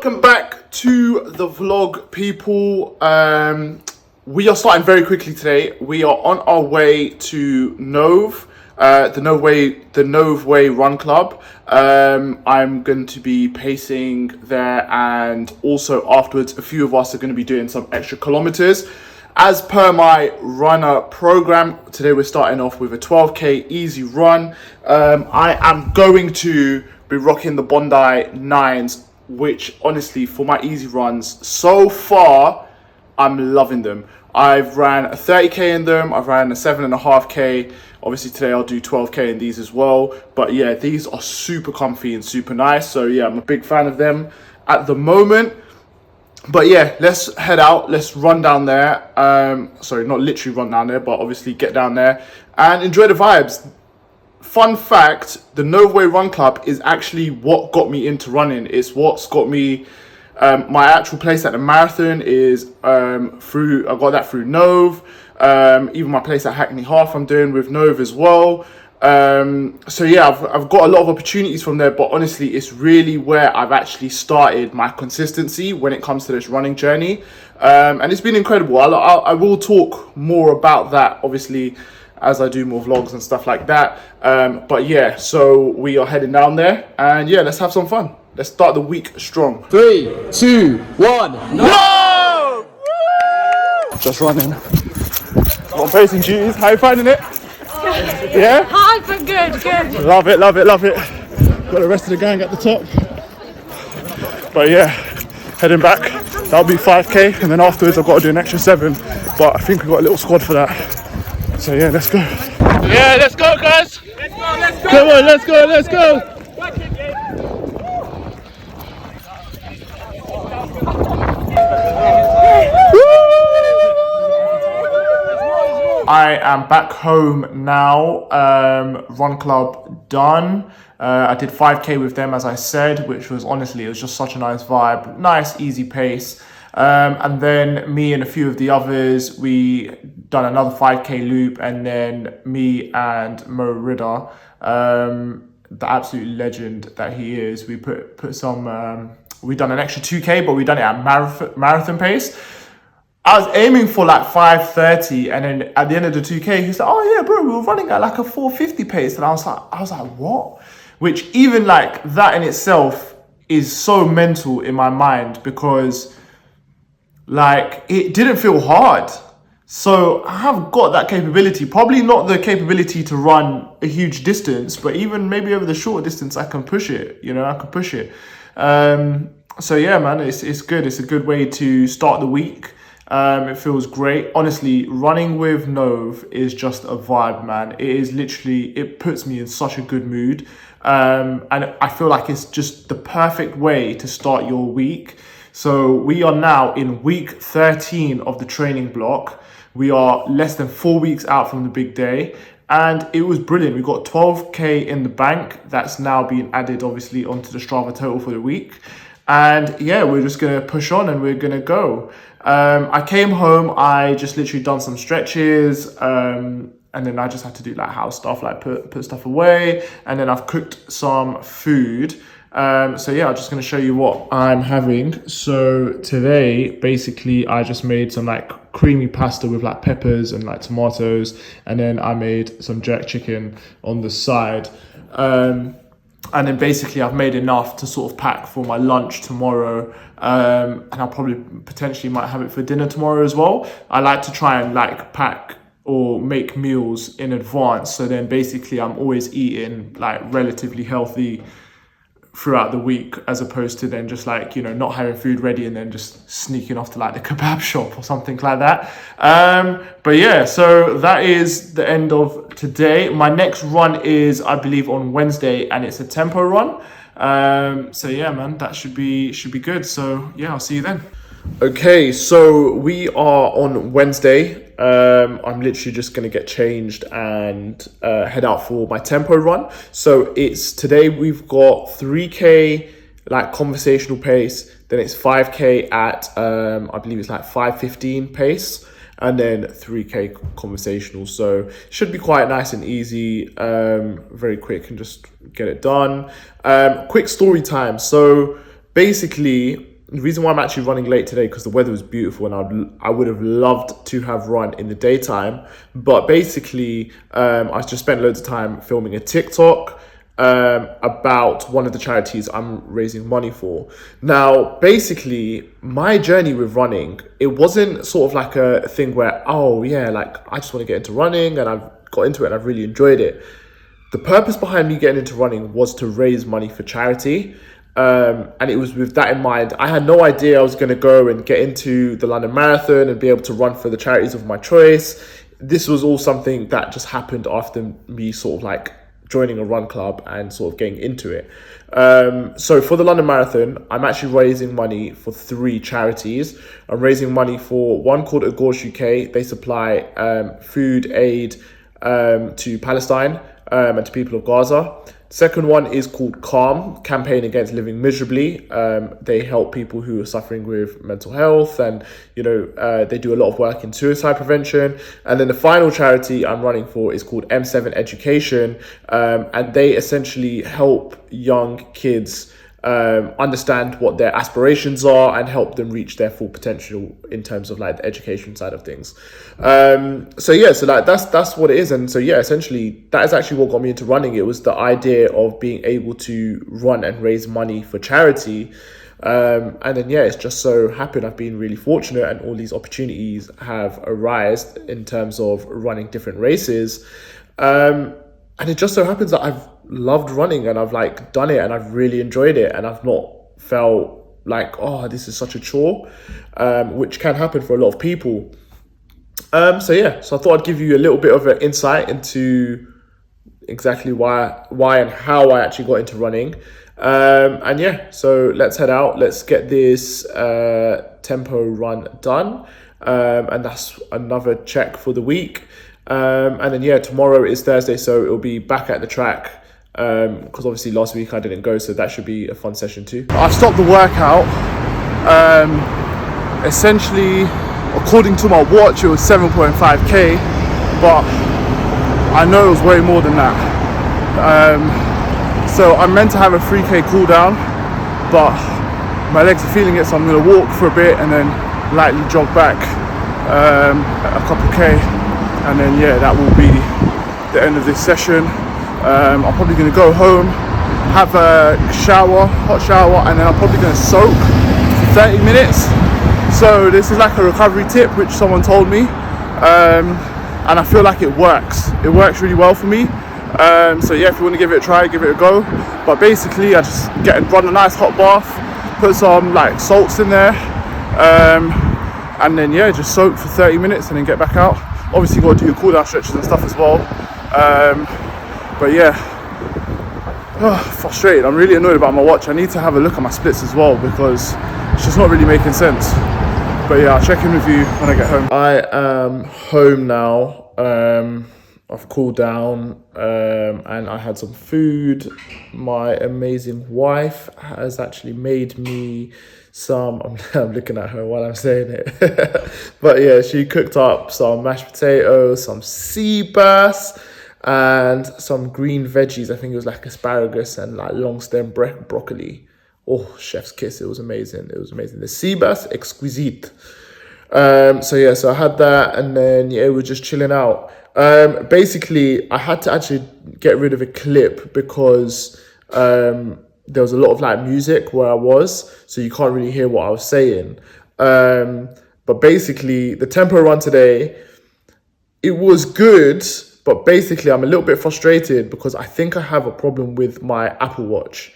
welcome back to the vlog, people. We are starting very quickly today. We are on our way to Nove, the Nove Way Run Club. I'm going to be pacing there, and also afterwards a few of us are going to be doing some extra kilometers. As per my runner program, today we're starting off with a 12k easy run. I am going to be rocking the Bondi 9s, which honestly for my easy runs so far, I'm loving them. I've ran a 30k in them, I've ran a 7.5k. Obviously today I'll do 12k in these as well. But yeah, these are super comfy and super nice. So yeah, I'm a big fan of them at the moment. But yeah, let's head out, let's run down there. Sorry, not literally run down there, but obviously get down there and enjoy the vibes. Fun fact, the Nove Way Run Club is actually what got me into running. It's what's got me, my actual place at the marathon is I got that through Nove. Even my place at Hackney Half I'm doing with Nove as well. So yeah, I've got a lot of opportunities from there, but honestly it's really where I've actually started my consistency when it comes to this running journey, and it's been incredible. I will talk more about that obviously as I do more vlogs and stuff like that, but yeah, so we are heading down there, and yeah, let's have some fun. Let's start the week strong. 3, 2, 1, no! Just running on pacing duties. How are you finding it? Yeah? Hard but good. Love it. Got the rest of the gang at the top. But yeah, heading back. That'll be 5k, and then afterwards I've got to do an extra 7. But I think we've got a little squad for that. So yeah, let's go. Yeah, let's go, guys. Let's go. Come on, let's go. I am back home now. Run club done. I did 5k with them, as I said, which was honestly, it was just such a nice vibe, nice easy pace. And then me and a few of the others, we done another 5k loop, and then me and Mo Ridder, the absolute legend that he is, we put some. We done an extra 2k, but we done it at marathon pace. I was aiming for like 5:30, and then at the end of the 2k, he's like, "Oh yeah, bro, we were running at like a 4:50 pace," and I was like, "What?" Which even like that in itself is so mental in my mind, because like it didn't feel hard. So I have got that capability. Probably not the capability to run a huge distance, but even maybe over the short distance, I can push it. You know, I can push it. So yeah, man, it's good. It's a good way to start the week. It feels great. Honestly, running with Nove is just a vibe, man. It is literally, it puts me in such a good mood. And I feel like it's just the perfect way to start your week. So we are now in week 13 of the training block. We are less than 4 weeks out from the big day. And it was brilliant. We got 12k in the bank. That's now being added, obviously, onto the Strava total for the week. And yeah, we're just going to push on and we're going to go. I came home, I just literally done some stretches, and then I just had to do like house stuff, like put stuff away, and then I've cooked some food. So yeah, I'm just going to show you what I'm having. So today, basically, I just made some like creamy pasta with like peppers and like tomatoes, and then I made some jerk chicken on the side. And then basically I've made enough to sort of pack for my lunch tomorrow. And I'll probably potentially might have it for dinner tomorrow as well. I like to try and like pack or make meals in advance. So then basically I'm always eating like relatively healthy throughout the week, as opposed to then just like, you know, not having food ready and then just sneaking off to like the kebab shop or something like that. But yeah, so that is the end of today. My next run is, I believe, on Wednesday, and it's a tempo run. So yeah, man, that should be good. So yeah, I'll see you then. Okay, so we are on Wednesday. I'm literally just going to get changed and head out for my tempo run. So it's today we've got 3k like conversational pace, then it's 5k at I believe it's like 5:15 pace, and then 3k conversational. So should be quite nice and easy, very quick, and just get it done. Quick story time. So basically The reason why I'm actually running late today, because the weather was beautiful and I would have loved to have run in the daytime. But basically, I just spent loads of time filming a TikTok about one of the charities I'm raising money for. Now, basically, my journey with running, it wasn't sort of like a thing where, oh yeah, like I just want to get into running and I've got into it and I've really enjoyed it. The purpose behind me getting into running was to raise money for charity. And it was with that in mind. I had no idea I was going to go and get into the London Marathon and be able to run for the charities of my choice. This was all something that just happened after me sort of like joining a run club and sort of getting into it. So for the London Marathon, I'm actually raising money for 3 charities. I'm raising money for one called Agorge UK. They supply food aid to Palestine and to people of Gaza. Second one is called Calm, Campaign Against Living Miserably. They help people who are suffering with mental health and, they do a lot of work in suicide prevention. And then the final charity I'm running for is called M7 Education. And they essentially help young kids understand what their aspirations are and help them reach their full potential in terms of like the education side of things. So like that's what it is. And so essentially that is actually what got me into running. It was the idea of being able to run and raise money for charity. And then it's just so happened I've been really fortunate and all these opportunities have arisen in terms of running different races. And it just so happens that I've loved running and I've like done it and I've really enjoyed it and I've not felt like, oh, this is such a chore, which can happen for a lot of people. So I thought I'd give you a little bit of an insight into exactly why and how I actually got into running. So let's head out. Let's get this tempo run done. And that's another check for the week. And then tomorrow is Thursday, so it'll be back at the track. Because obviously last week I didn't go, so that should be a fun session too. I've stopped the workout. Essentially, according to my watch, it was 7.5k, but I know it was way more than that. So I'm meant to have a 3k cool down, but my legs are feeling it, so I'm going to walk for a bit and then lightly jog back a couple k, and then that will be the end of this session. I'm probably going to go home, have a hot shower, and then I'm probably going to soak for 30 minutes. So this is like a recovery tip which someone told me, and I feel like it works. It works really well for me. So if you want to give it a try, give it a go. But basically I just run a nice hot bath, put some like salts in there, and then just soak for 30 minutes and then get back out. Obviously you got to do your cool down stretches and stuff as well. Frustrated. I'm really annoyed about my watch. I need to have a look at my splits as well because it's just not really making sense. But I'll check in with you when I get home. I am home now. I've cooled down and I had some food. My amazing wife has actually made me some, I'm looking at her while I'm saying it. But she cooked up some mashed potatoes, some sea bass, and some green veggies. I think it was like asparagus and like long stem broccoli. Oh, chef's kiss. It was amazing. The sea bass exquisite. So I had that, and then we're just chilling out. Basically I had to actually get rid of a clip because there was a lot of like music where I was, so you can't really hear what I was saying. But basically the tempo run today, it was good. But basically, I'm a little bit frustrated because I think I have a problem with my Apple Watch.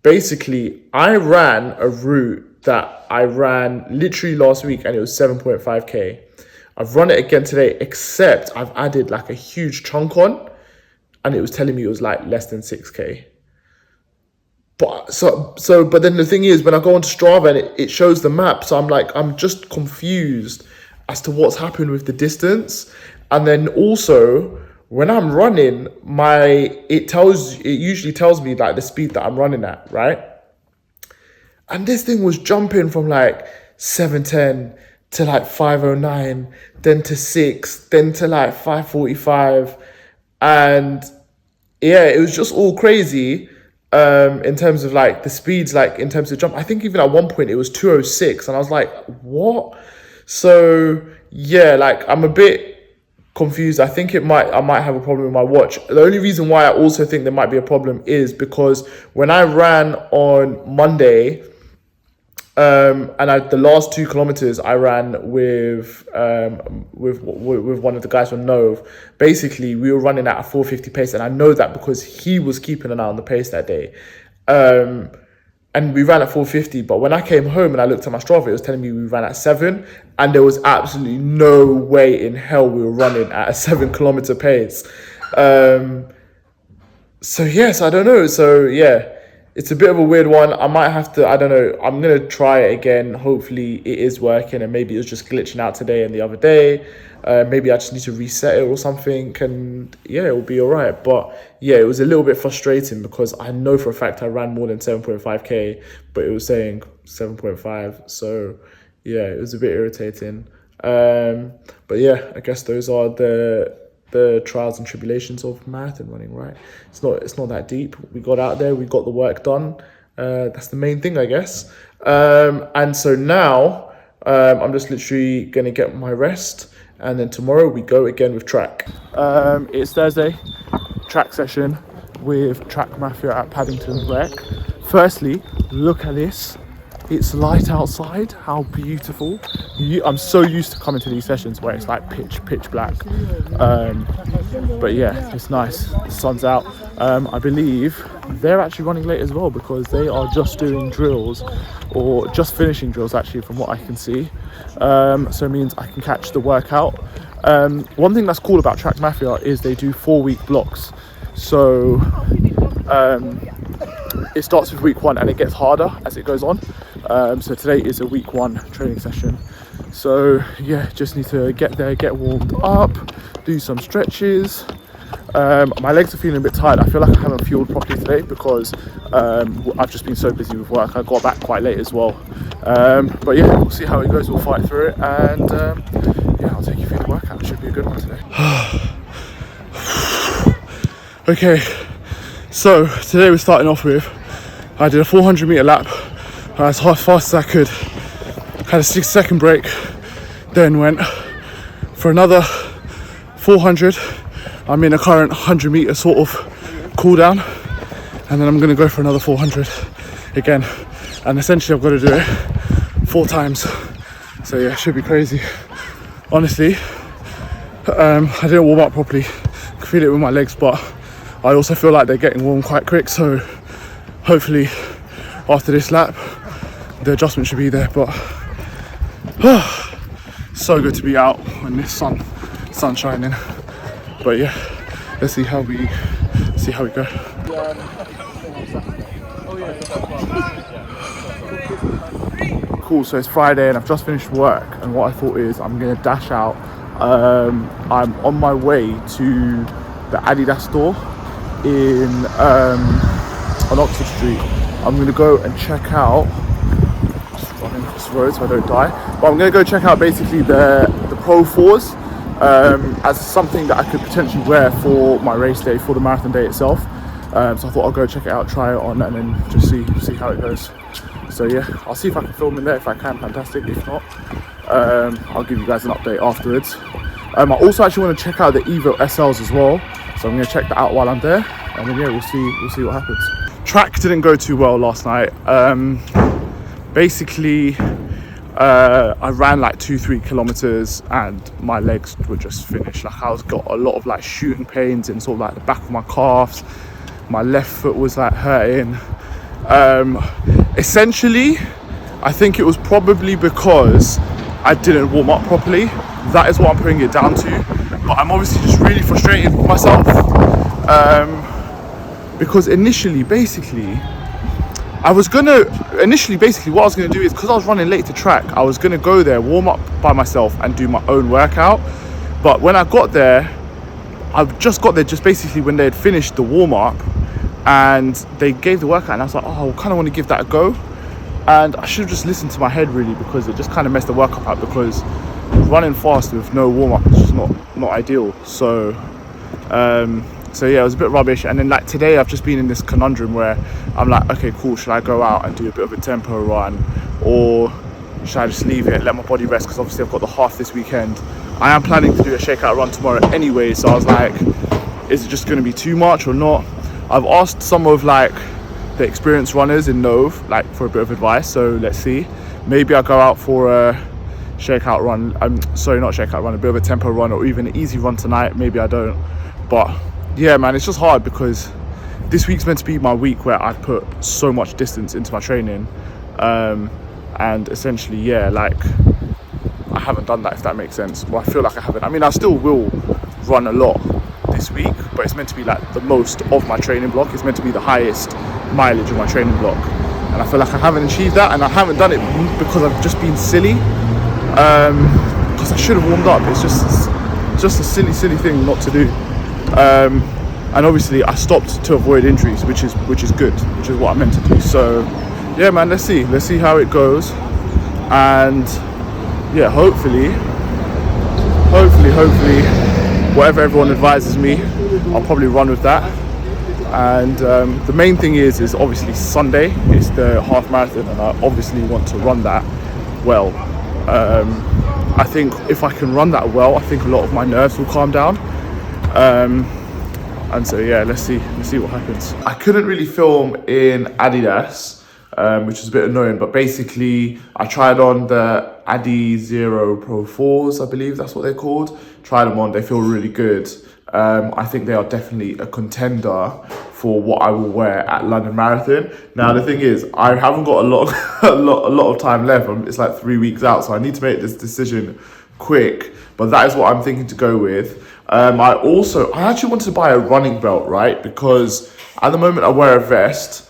Basically, I ran a route that I ran literally last week and it was 7.5k. I've run it again today, except I've added like a huge chunk on and it was telling me it was like less than 6k. But then the thing is, when I go onto Strava and it shows the map, so I'm just confused as to what's happened with the distance. And then also when I'm running, it usually tells me like the speed that I'm running at, right? And this thing was jumping from like 7:10 to like 5:09, then to 6, then to like 5:45. And it was just all crazy. in terms of like the speeds, like in terms of jump. I think even at one point it was 206, and I was like, what? So yeah, like I'm a bit confused. I think I might have a problem with my watch. The only reason why I also think there might be a problem is because when I ran on Monday, the last 2 kilometers I ran with one of the guys from Nove. Basically, we were running at a 450 pace, and I know that because he was keeping an eye on the pace that day. And we ran at 450, but when I came home and I looked at my Strava, it was telling me we ran at 7, and there was absolutely no way in hell we were running at a 7-kilometer pace. So yes, I don't know. So yeah, it's a bit of a weird one. I might have to, I don't know, I'm going to try it again. Hopefully it is working, and maybe it was just glitching out today and the other day. Maybe I just need to reset it or something, and yeah, it will be all right. But yeah, it was a little bit frustrating because I know for a fact I ran more than 7.5k, but it was saying 7.5. So yeah, it was a bit irritating. But yeah, I guess those are the trials and tribulations of marathon running, right? It's not that deep. We got out there, we got the work done. That's the main thing, I guess. And so now I'm just literally gonna get my rest, and then tomorrow we go again with track. It's Thursday, track session with Track Mafia at Paddington Rec. Firstly, look at this. It's light outside. How beautiful. I'm so used to coming to these sessions where it's like pitch black. But yeah, it's nice. The sun's out. I believe they're actually running late as well because they are just doing drills, or just finishing drills actually, from what I can see. So it means I can catch the workout. One thing that's cool about Track Mafia is they do 4-week blocks. So it starts with week 1 and it gets harder as it goes on. So today is a week 1 training session. So yeah, just need to get there, get warmed up, do some stretches. My legs are feeling a bit tired. I feel like I haven't fueled properly today because I've just been so busy with work. I got back quite late as well. But yeah, we'll see how it goes. We'll fight through it, and yeah, I'll take you through the workout. It should be a good one today. Okay, so today we're starting off with, I did a 400 meter lap as fast as I could, had a 6-second break, then went for another 400. I'm in a current 100 meter sort of cool down, and then I'm going to go for another 400 again, and essentially I've got to do it 4 times. So yeah, it should be crazy. Honestly, I didn't warm up properly. I can feel it with my legs, but I also feel like they're getting warm quite quick, so hopefully after this lap the adjustment should be there. But so good to be out when this sun's shining. But yeah, let's see how we go. Cool, so it's Friday and I've just finished work, and what I thought is I'm gonna dash out. I'm on my way to the Adidas store on Oxford Street. I'm gonna go and check out, just running across the road so I don't die, but I'm gonna go check out basically the Pro 4s as something that I could potentially wear for my race day, for the marathon day itself. So I thought I'll go check it out, try it on, and then just see how it goes. So yeah, I'll see if I can film in there. If I can, fantastic. If not, I'll give you guys an update afterwards. I also actually want to check out the Evo SLs as well, so I'm going to check that out while I'm there, and then yeah, we'll see what happens. Track didn't go too well last night. Basically, I ran like 2-3 kilometers and my legs were just finished. Like I got a lot of like shooting pains in sort of like the back of my calves. My left foot was like hurting. Essentially, I think it was probably because I didn't warm up properly. That is what I'm putting it down to. But I'm obviously just really frustrated with myself. Because initially, basically, what I was gonna do is, because I was running late to track, I was gonna go there, warm up by myself and do my own workout. But when I got there, just basically when they had finished the warm up and they gave the workout, and I was like, oh, I kind of want to give that a go. And I should have just listened to my head really, because it just kind of messed the workout up, because running fast with no warm up is just not ideal. So So yeah, it was a bit rubbish. And then like today I've just been in this conundrum where I'm like, okay, cool, should I go out and do a bit of a tempo run, or should I just leave it, let my body rest? Because obviously I've got the half this weekend. I am planning to do a shakeout run tomorrow anyway, so I was like, is it just going to be too much or not? I've asked some of like the experienced runners in Nove like for a bit of advice, so let's see. Maybe I'll go out for a shakeout run, sorry, not shakeout run, a bit of a tempo run, or even an easy run tonight. Maybe I don't, but yeah man, it's just hard because this week's meant to be my week where I put so much distance into my training, and essentially yeah, like I haven't done that, if that makes sense. Well, I feel like I haven't. I mean, I still will run a lot this week, but it's meant to be like the most of my training block. It's meant to be the highest mileage of my training block, and I feel like I haven't achieved that, and I haven't done it because I've just been silly, because I should have warmed up. It's just a silly thing not to do, and obviously I stopped to avoid injuries, which is good, which is what I meant to do. So yeah man, let's see how it goes, and yeah, hopefully whatever everyone advises me, I'll probably run with that. And the main thing is obviously Sunday is the half marathon, and I obviously want to run that well. I think if I can run that well, I think a lot of my nerves will calm down. And so yeah, let's see what happens. I couldn't really film in Adidas, which is a bit annoying, but basically I tried on the Adizero Pro 4s, I believe that's what they're called. Tried them on, they feel really good. I think they are definitely a contender for what I will wear at London Marathon. Now the thing is, I haven't got a lot of time left. It's like 3 weeks out, so I need to make this decision quick, but that is what I'm thinking to go with. I actually wanted to buy a running belt, right? Because at the moment I wear a vest,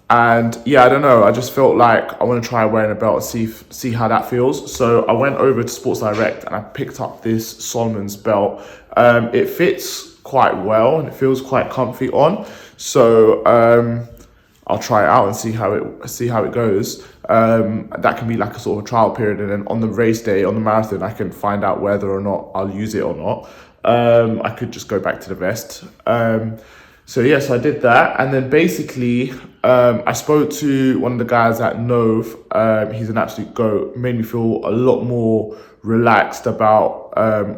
and yeah, I don't know, I just felt like I want to try wearing a belt and see how that feels. So I went over to Sports Direct and I picked up this Solomon's belt. It fits quite well and it feels quite comfy on. So I'll try it out and see how it goes. That can be like a sort of trial period, and then on the race day, on the marathon, I can find out whether or not I'll use it or not. I could just go back to the vest. So yes, I did that, and then basically I spoke to one of the guys at Nove. He's an absolute goat. Made me feel a lot more relaxed about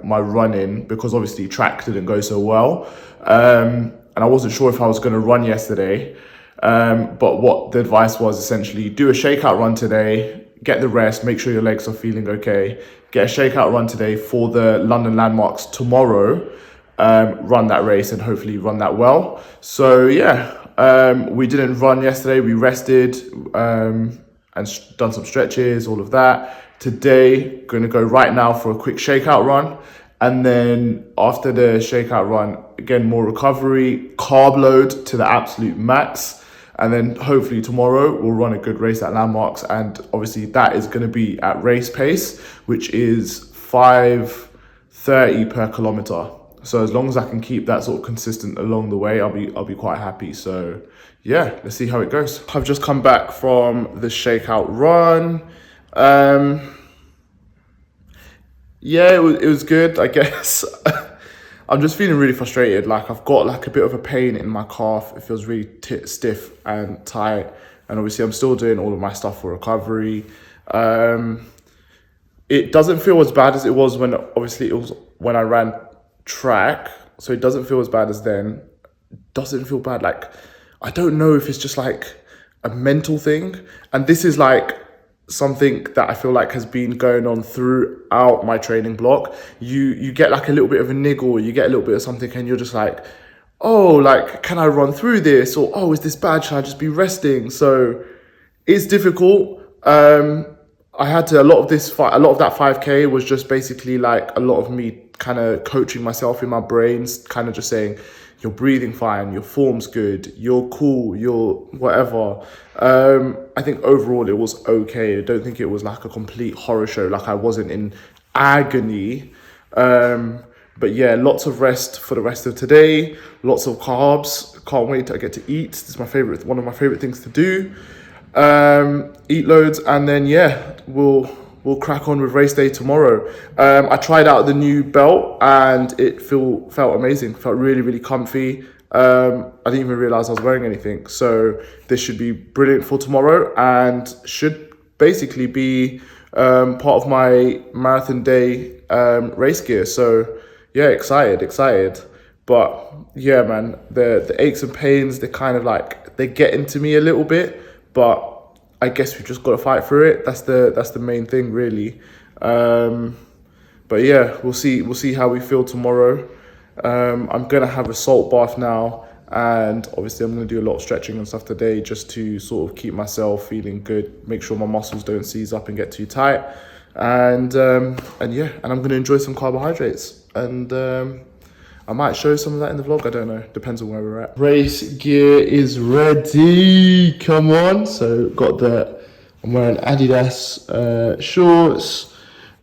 my running, because obviously track didn't go so well, and I wasn't sure if I was going to run yesterday. But what the advice was, essentially, do a shakeout run today, get the rest, make sure your legs are feeling okay, get a shakeout run today for the London landmarks tomorrow. Run that race and hopefully run that well. So yeah, we didn't run yesterday, we rested and done some stretches, all of that. Today, going to go right now for a quick shakeout run, and then after the shakeout run, again, more recovery, carb load to the absolute max, and then hopefully tomorrow we'll run a good race at landmarks, and obviously that is going to be at race pace, which is 5:30 per kilometer. So as long as I can keep that sort of consistent along the way, I'll be quite happy. So yeah, let's see how it goes. I've just come back from the shakeout run. Yeah, it was good, I guess. I'm just feeling really frustrated. Like I've got like a bit of a pain in my calf. It feels really stiff and tight. And obviously I'm still doing all of my stuff for recovery. It doesn't feel as bad as it was when I ran track. So it doesn't feel as bad as then. Doesn't feel bad. Like, I don't know if it's just like a mental thing. And this is like something that I feel like has been going on throughout my training block. You get like a little bit of a niggle, you get a little bit of something, and you're just like, oh, like, can I run through this? Or, oh, is this bad? Should I just be resting? So it's difficult. I had to, a lot of that 5K was just basically like a lot of me kind of coaching myself in my brains, kind of just saying, you're breathing fine, your form's good, you're cool, you're whatever. I think overall it was okay. I don't think it was like a complete horror show. Like I wasn't in agony. But yeah, lots of rest for the rest of today. Lots of carbs. Can't wait till I get to eat. This is one of my favorite things to do. Eat loads, and then yeah, we'll we'll crack on with race day tomorrow. I tried out the new belt and it felt amazing. Felt really, really comfy. I didn't even realize I was wearing anything. So this should be brilliant for tomorrow and should basically be part of my marathon day race gear. So yeah, excited. But yeah, man, the aches and pains, they're getting to me a little bit, but I guess we've just got to fight through it. That's the main thing, really. But yeah, we'll see how we feel tomorrow. I'm gonna have a salt bath now, and obviously I'm gonna do a lot of stretching and stuff today just to sort of keep myself feeling good, make sure my muscles don't seize up and get too tight, and yeah, and I'm gonna enjoy some carbohydrates, and I might show some of that in the vlog. I don't know, depends on where we're at. Race gear is ready. Come on. So I'm wearing Adidas shorts,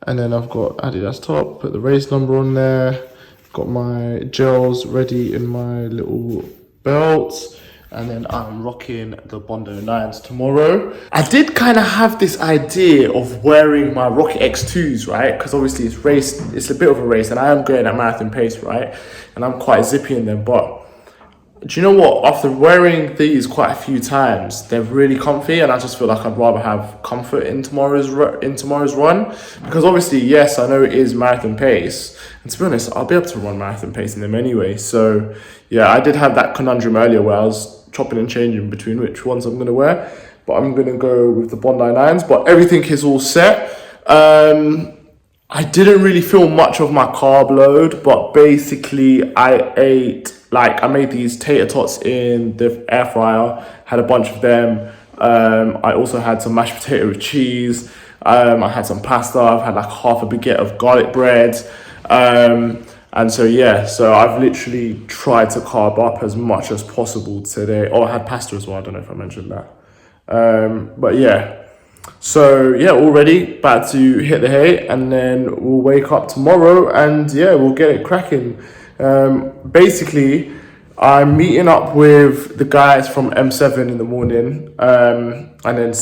and then I've got Adidas top. Put the race number on there. Got my gels ready in my little belts, and then I'm rocking the Bondo 9s tomorrow. I did kind of have this idea of wearing my Rocket X2s, right? Because obviously it's a bit of a race, and I am going at marathon pace, right? And I'm quite zippy in them, but do you know what? After wearing these quite a few times, they're really comfy, and I just feel like I'd rather have comfort in tomorrow's run, because obviously, yes, I know it is marathon pace, and to be honest, I'll be able to run marathon pace in them anyway. So yeah, I did have that conundrum earlier where I was chopping and changing between which ones I'm gonna wear, but I'm gonna go with the Bondi 9s. But everything is all set. I didn't really feel much of my carb load, but basically I made these tater tots in the air fryer, had a bunch of them. I also had some mashed potato with cheese. I had some pasta. I've had like half a baguette of garlic bread. And so, yeah, so I've literally tried to carb up as much as possible today. Oh, I had pasta as well. I don't know if I mentioned that. But yeah. So yeah, all ready, about to hit the hay, and then we'll wake up tomorrow and yeah, we'll get it cracking. Basically, I'm meeting up with the guys from M7 in the morning, and then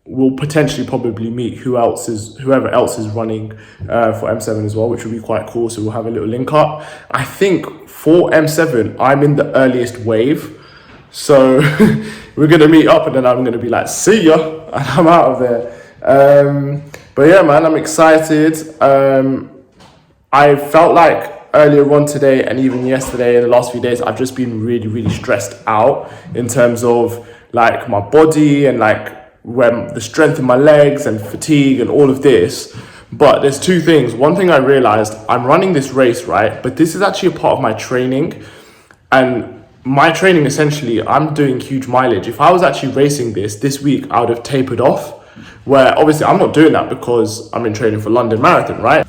we'll potentially probably meet whoever else is running for M7 as well, which will be quite cool. So we'll have a little link up. I think for M7, I'm in the earliest wave. So we're going to meet up, and then I'm going to be like, see ya, and I'm out of there. But yeah, man, I'm excited. I felt like earlier on today and even yesterday and the last few days, I've just been really, really stressed out in terms of like my body and like when the strength in my legs and fatigue and all of this. But there's two things. One thing I realized, I'm running this race, right? But this is actually a part of my training, and my training, essentially, I'm doing huge mileage. If I was actually racing this week, I would have tapered off, where obviously I'm not doing that because I'm in training for London Marathon, right?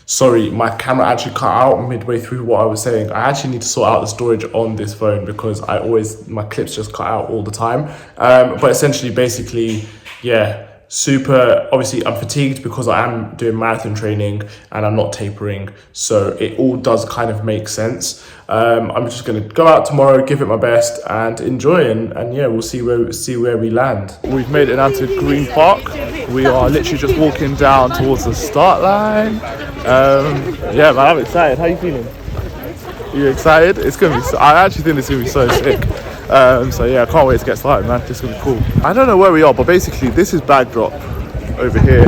Sorry, my camera actually cut out midway through what I was saying. I actually need to sort out the storage on this phone because my clips just cut out all the time. But essentially, basically, yeah, obviously I'm fatigued because I am doing marathon training and I'm not tapering, so it all does kind of make sense. I'm just gonna go out tomorrow, give it my best and enjoy, and yeah, we'll see where we land. We've made it down to Green Park. We are literally just walking down towards the start line. Yeah, man, I'm excited. How you feeling? Are you excited? It's gonna be I actually think it's gonna be so sick. So yeah, I can't wait to get started, man. This is gonna be cool. I don't know where we are, but basically this is Bag Drop over here.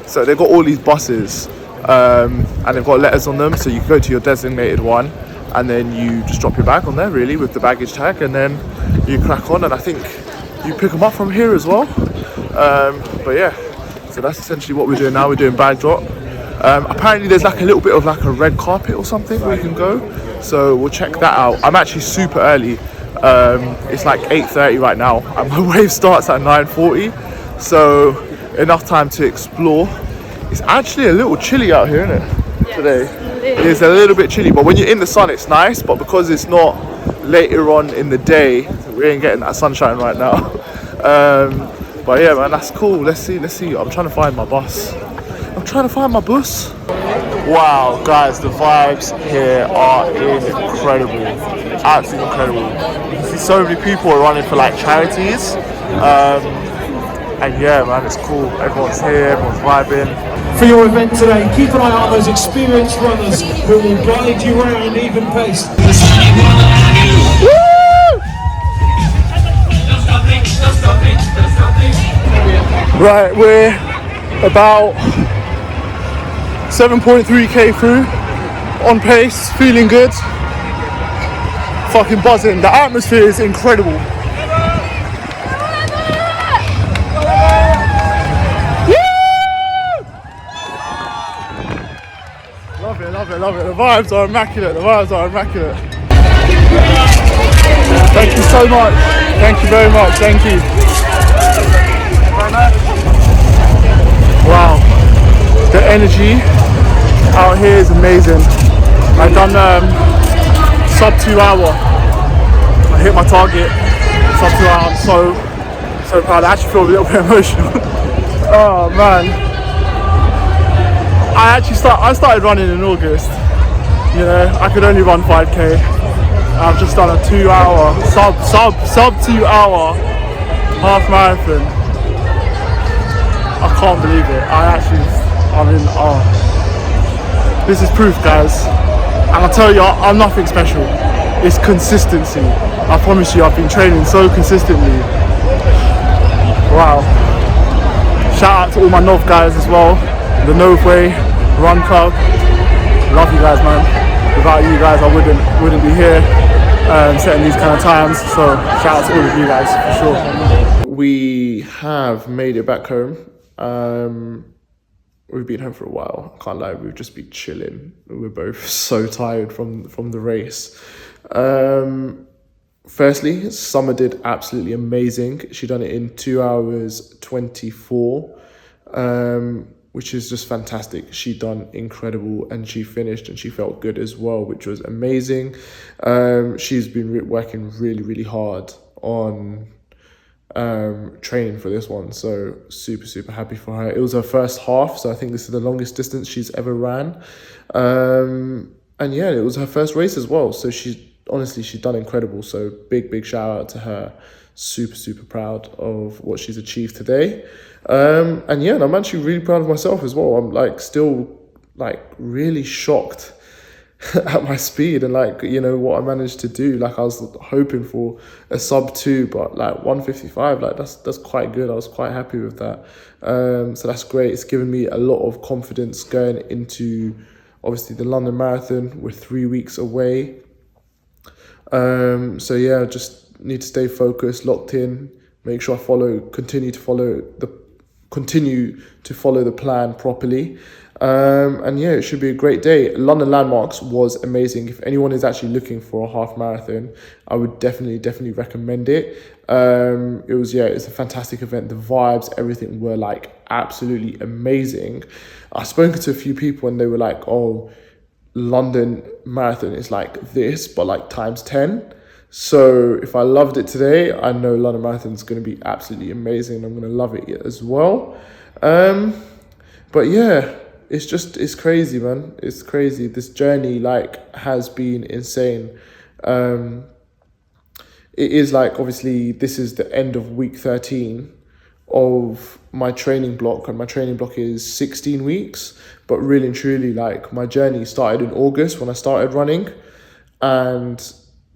So they've got all these buses, and they've got letters on them, so you can go to your designated one, and then you just drop your bag on there, really, with the baggage tag, and then you crack on. And I think you pick them up from here as well. But yeah, so that's essentially what we're doing now. We're doing Bag Drop. Apparently there's like a little bit of like a red carpet or something where you can go, so we'll check that out. I'm actually super early. It's like 8:30 right now and my wave starts at 9:40, so enough time to explore. It's actually a little chilly out here, isn't it? Yes, today it's a little bit chilly, but when you're in the sun it's nice, but because it's not later on in the day, we ain't getting that sunshine right now. But yeah, man, that's cool. Let's see. I'm trying to find my bus. Wow, guys, the vibes here are incredible. Absolutely incredible. You see so many people are running for like charities. And yeah, man, it's cool. Everyone's here, everyone's vibing. For your event today, keep an eye out on those experienced runners who will guide you around even pace. Right, we're about 7.3k through, on pace, feeling good, fucking buzzing. The atmosphere is incredible. Love it, love it, love it. The vibes are immaculate, the vibes are immaculate. Thank you so much. Thank you very much, thank you. Wow, the energy out here is amazing. I've done sub 2 hour. I hit my target, sub 2 hour. I'm so proud. I actually feel a little bit emotional. Oh man. I started running in August. You know, I could only run 5k. I've just done a 2 hour, sub 2 hour half marathon. I can't believe it. I'm in awe. This is proof, guys. And I tell you, I'm nothing special. It's consistency. I promise you, I've been training so consistently. Wow. Shout out to all my Nov guys as well. The Nov Way Run Club. Love you guys, man. Without you guys, I wouldn't be here setting these kind of times. So shout out to all of you guys for sure. We have made it back home. We've been home for a while. I can't lie, we've just been chilling. We're both so tired from the race. Firstly, Summer did absolutely amazing. She done it in 2 hours 24, which is just fantastic. She done incredible, and she finished and she felt good as well, which was amazing. She's been working really hard on training for this one, so super happy for her. It was her first half, so I think this is the longest distance she's ever ran, and yeah, it was her first race as well, so she's done incredible. So big shout out to her. Super proud of what she's achieved today, and yeah, and I'm actually really proud of myself as well. I'm still really shocked at my speed and what I managed to do. I was hoping for a sub 2, but 1:55, that's quite good. I was quite happy with that. So that's great. It's given me a lot of confidence going into obviously the London Marathon. We're 3 weeks away. So yeah, just need to stay focused, locked in, make sure I continue to follow the plan properly. And yeah, it should be a great day. London Landmarks was amazing. If anyone is actually looking for a half marathon, I would definitely recommend it. It's a fantastic event. The vibes, everything were absolutely amazing. I've spoken to a few people and they were like, oh, London Marathon is like this, but times 10. So if I loved it today, I know London Marathon is going to be absolutely amazing. I'm going to love it as well. But yeah, it's crazy, man. It's crazy. This journey has been insane. It is obviously this is the end of week 13 of my training block, and my training block is 16 weeks. But really and truly, my journey started in August when I started running, and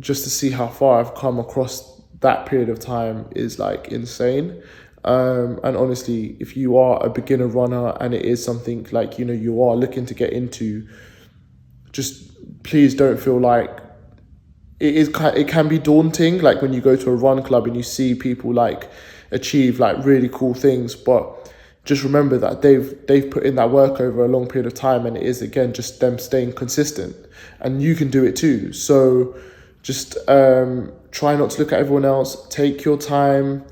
just to see how far I've come across that period of time is insane. And honestly, if you are a beginner runner and it is something you are looking to get into, just please don't feel it can be daunting when you go to a run club and you see people achieve really cool things, but just remember that they've put in that work over a long period of time, and it is again just them staying consistent, and you can do it too. So just try not to look at everyone else, take your time,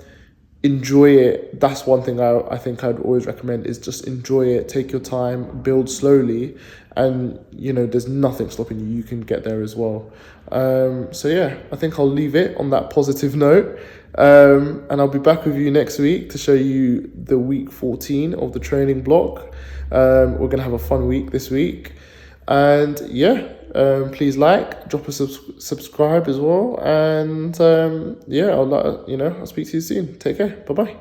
enjoy it. That's one thing I think I'd always recommend, is just enjoy it, take your time, build slowly, and there's nothing stopping you. You can get there as well. So yeah, I think I'll leave it on that positive note, and I'll be back with you next week to show you the week 14 of the training block. We're gonna have a fun week this week, and yeah, please drop a subscribe as well, and yeah, I'll speak to you soon. Take care. Bye bye.